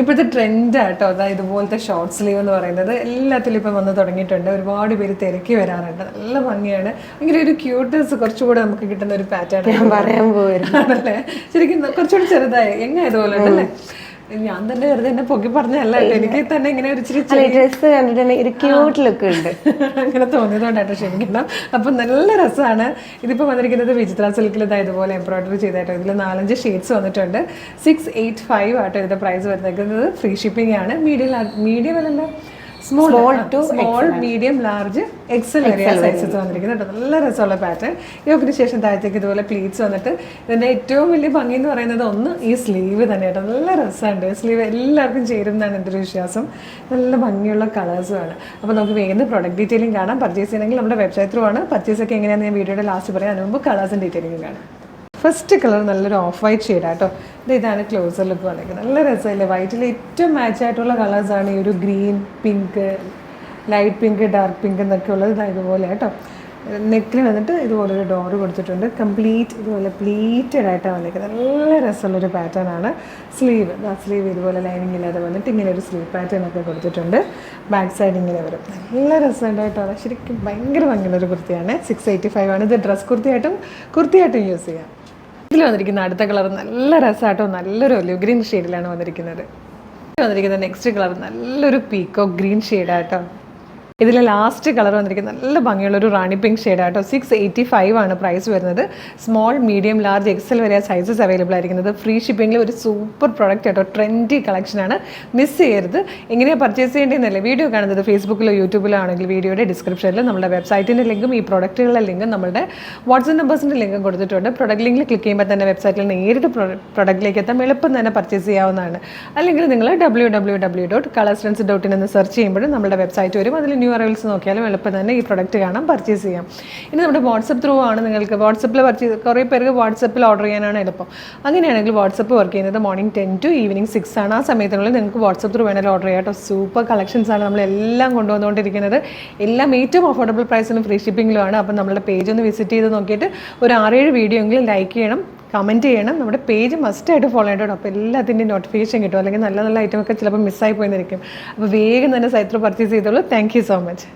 ഇപ്പോഴത്തെ ട്രെൻഡാട്ടോ അതായത് ഇതുപോലത്തെ ഷോർട്ട് സ്ലീവ് എന്ന് പറയുന്നത് എല്ലാത്തിലും ഇപ്പം വന്ന് തുടങ്ങിയിട്ടുണ്ട്. ഒരുപാട് പേര് തിരക്കി വരാറുണ്ട്. നല്ല ഭംഗിയാണ്. ഭയങ്കര ഒരു ക്യൂട്ട്നെസ് കുറച്ചുകൂടെ നമുക്ക് കിട്ടുന്ന ഒരു പാറ്റേൺ ഞാൻ പറയാൻ പോയിരുന്നു. ആണല്ലേ? ശരിക്കും കുറച്ചുകൂടി ചെറുതായി എങ്ങായതുപോലെ ഉണ്ടല്ലേ? ഞാൻ തന്നെ വെറുതെ എന്നെ പൊക്കി പറഞ്ഞല്ല കേട്ടോ, എനിക്ക് തന്നെ ഇങ്ങനെ ഒരു ഡ്രസ് കണ്ടിട്ടുണ്ടെങ്കിൽ ഒരു ക്യൂട്ട് ലുക്ക് ഉണ്ട്. അങ്ങനെ തോന്നിയതുകൊണ്ടാട്ടോ ക്ഷമിക്കണം. അപ്പം നല്ല രസമാണ്. ഇതിപ്പോൾ വന്നിരിക്കുന്നത് വിചിത്ര സിൽക്കിൽ ഇതുപോലെ എംബ്രോയിഡറി ചെയ്തായിട്ടോ. ഇതിൽ 4-5 ഷെയ്ഡ്സ് വന്നിട്ടുണ്ട്. 685 ആട്ടോ ഇതിന്റെ പ്രൈസ് വരുന്നത്. ഫ്രീ ഷിപ്പിംഗ് ആണ്. മീഡിയം അല്ലല്ലോ, സ്മോൾ മീഡിയം ലാർജ് എക്സൽ വരെ സൈസസ് വന്നിരിക്കുന്നത് കേട്ടോ. നല്ല രസമുള്ള പാറ്റേൺ. യോക്കിന് ശേഷം താഴത്തേക്ക് ഇതുപോലെ പ്ലീറ്റ്സ് വന്നിട്ട് ഇതിന്റെ ഏറ്റവും വലിയ ഭംഗി എന്ന് പറയുന്നത് ഒന്ന് ഈ സ്ലീവ് തന്നെ കേട്ടോ. നല്ല രസമുണ്ട്. സ്ലീവ് എല്ലാവർക്കും ചേരുന്നതാണ് എൻ്റെ ഒരു വിശ്വാസം. നല്ല ഭംഗിയുള്ള കളേഴ്സുമാണ്. അപ്പോൾ നമുക്ക് വേഗം പ്രൊഡക്റ്റ് ഡീറ്റെയിലിംഗ് കാണാം. പർച്ചേസ് ചെയ്യണമെങ്കിൽ നമ്മുടെ വെബ്സൈറ്റ് ത്രൂ ആണ്. പർച്ചേസ് ഒക്കെ എങ്ങനെയാണെന്ന് ഞാൻ വീഡിയോയുടെ ലാസ്റ്റ് പറയാം. അതിന് മുമ്പ് കളേഴ്സും ഡീറ്റെയിലിംഗ് കാണാം. ഫസ്റ്റ് കളർ നല്ലൊരു ഓഫ് വൈറ്റ് ഷെയ്ഡാട്ടോ. ഇതാണ് ക്ലോസർ ലുക്ക് വന്നിരിക്കുന്നത്. നല്ല രസമില്ലേ? വൈറ്റിൽ ഏറ്റവും മാച്ച് ആയിട്ടുള്ള കളേഴ്സാണ് ഈ ഒരു green, pink, light pink, dark pink എന്നൊക്കെ ഉള്ളത്. ഇതുപോലെ കേട്ടോ. നെക്കിൽ വന്നിട്ട് ഇതുപോലൊരു ഡോറ് കൊടുത്തിട്ടുണ്ട്. കംപ്ലീറ്റ് ഇതുപോലെ പ്ലീറ്റഡ് ആയിട്ടാണ് വന്നിരിക്കുന്നത്. നല്ല രസമുള്ളൊരു പാറ്റേൺ ആണ്. സ്ലീവ് ഇതുപോലെ ലൈനിങ് ഇല്ലാതെ വന്നിട്ട് ഇങ്ങനെ ഒരു സ്ലീവ് പാറ്റേൺ ഒക്കെ കൊടുത്തിട്ടുണ്ട്. ബാക്ക് സൈഡ് ഇങ്ങനെ വരും. നല്ല രസമുണ്ട് കേട്ടോ. ശരിക്കും ഭയങ്കര ഭംഗിയുള്ളൊരു കുർത്തിയാണ്. 685 ആണ്. ഇത് ഡ്രസ് കുർത്തിയായിട്ടും യൂസ് ചെയ്യാം. ഇതിൽ വന്നിരിക്കുന്ന അടുത്ത കളർ നല്ല രസമായിട്ടോ. നല്ലൊരു ഒലിവ് ഗ്രീൻ ഷെയ്ഡിലാണ് വന്നിരിക്കുന്നത്. നെക്സ്റ്റ് കളർ നല്ലൊരു പീക്കോക്ക് ഗ്രീൻ ഷെയ്ഡാട്ടോ. ഇതിൽ ലാസ്റ്റ് കളർ വന്നിരിക്കുന്നത് നല്ല ഭംഗിയുള്ളൊരു റാണി പിങ്ക് ഷെയ്ഡാട്ടോ. 685 ആണ് പ്രൈസ് വരുന്നത്. സ്മോൾ, മീഡിയം, ലാർജ്, എക്സൽ വരെ സൈസസ് അവൈലബിൾ ആയിരിക്കുന്നത്. ഫ്രീ ഷിപ്പിംഗിൽ ഒരു സൂപ്പർ പ്രോഡക്റ്റ് ആട്ടോ. ട്രെൻഡി കളക്ഷനാണ്. മിസ് ചെയ്യരുത്. എങ്ങനെയാണ് പർച്ചേസ് ചെയ്യേണ്ടതെന്നല്ലേ വീഡിയോ കാണുന്നത് ഫേസ്ബുക്കിലോ യൂട്യൂബിലോ ആണെങ്കിൽ വീഡിയോയുടെ ഡിസ്ക്രിപ്ഷനിൽ നമ്മുടെ വെബ്സൈറ്റിൻ്റെ ലിങ്കും ഈ പ്രൊഡക്റ്റുകളുടെ ലിങ്കും നമ്മുടെ വാട്സ്ആപ്പ് നമ്പേഴ്സിൻ്റെ ലിങ്കും കൊടുത്തിട്ടുണ്ട്. പ്രൊഡക്റ്റ് ലിങ്കിൽ ക്ലിക്ക് ചെയ്യുമ്പോൾ തന്നെ വെബ്സൈറ്റിൽ നേരിട്ട് പ്രൊഡക്റ്റിലേക്ക് എത്താം. എളുപ്പം തന്നെ പർച്ചേസ് ചെയ്യാവുന്നതാണ്. അല്ലെങ്കിൽ നിങ്ങൾ www.colorstrends.in എന്ന് സെർച്ച് ചെയ്യുമ്പോഴും നമ്മുടെ വെബ്സൈറ്റ് വരും. അതിൽ ന്യൂ അറൈവൽസ് നോക്കിയാലും എളുപ്പം തന്നെ ഈ പ്രൊഡക്റ്റ് കാണാം, പർച്ചേസ് ചെയ്യാം. ഇനി നമ്മുടെ വാട്സപ്പ് ത്രൂ ആണ്. നിങ്ങൾക്ക് വാട്സപ്പിൽ കുറേ പേർക്ക് വാട്സപ്പിൽ ഓർഡർ ചെയ്യാനാണ് എളുപ്പം. അങ്ങനെയാണെങ്കിൽ വാട്സപ്പ് വർക്ക് ചെയ്യുന്നത് മോർണിംഗ് 10 to ഈവനിങ് 6 ആണ്. ആ സമയത്തുള്ളിൽ നിങ്ങൾക്ക് വാട്സപ്പ് ത്രൂ വേണമെങ്കിൽ ഓർഡർ ചെയ്യാം കേട്ടോ. സൂപ്പർ കളക്ഷൻസ് ആണ് നമ്മളെല്ലാം കൊണ്ടുവന്നുകൊണ്ടിരിക്കുന്നത്. എല്ലാം ഏറ്റവും അഫോർഡബിൾ പ്രൈസിനും ഫ്രീ ഷിപ്പിങ്ങിലുമാണ്. അപ്പം നമ്മുടെ പേജ് ഒന്ന് വിസിറ്റ് ചെയ്ത് നോക്കിയിട്ട് ഒരു 6-7 വീഡിയോ എങ്കിലും ലൈക്ക് ചെയ്യണം, കമൻറ്റ് ചെയ്യണം. നമ്മുടെ പേജ് മസ്റ്റായിട്ട് ഫോളോ ചെയ്യണം. അപ്പോൾ എല്ലാത്തിൻ്റെയും നോട്ടിഫിക്കേഷൻ കിട്ടും. അല്ലെങ്കിൽ നല്ല ഐറ്റമൊക്കെ ചിലപ്പോൾ മിസ്സായി പോയിരിക്കും. അപ്പോൾ വേഗം തന്നെ സൈറ്റ് ത്രൂ പർച്ചേസ് ചെയ്തോളൂ. Thank you so much.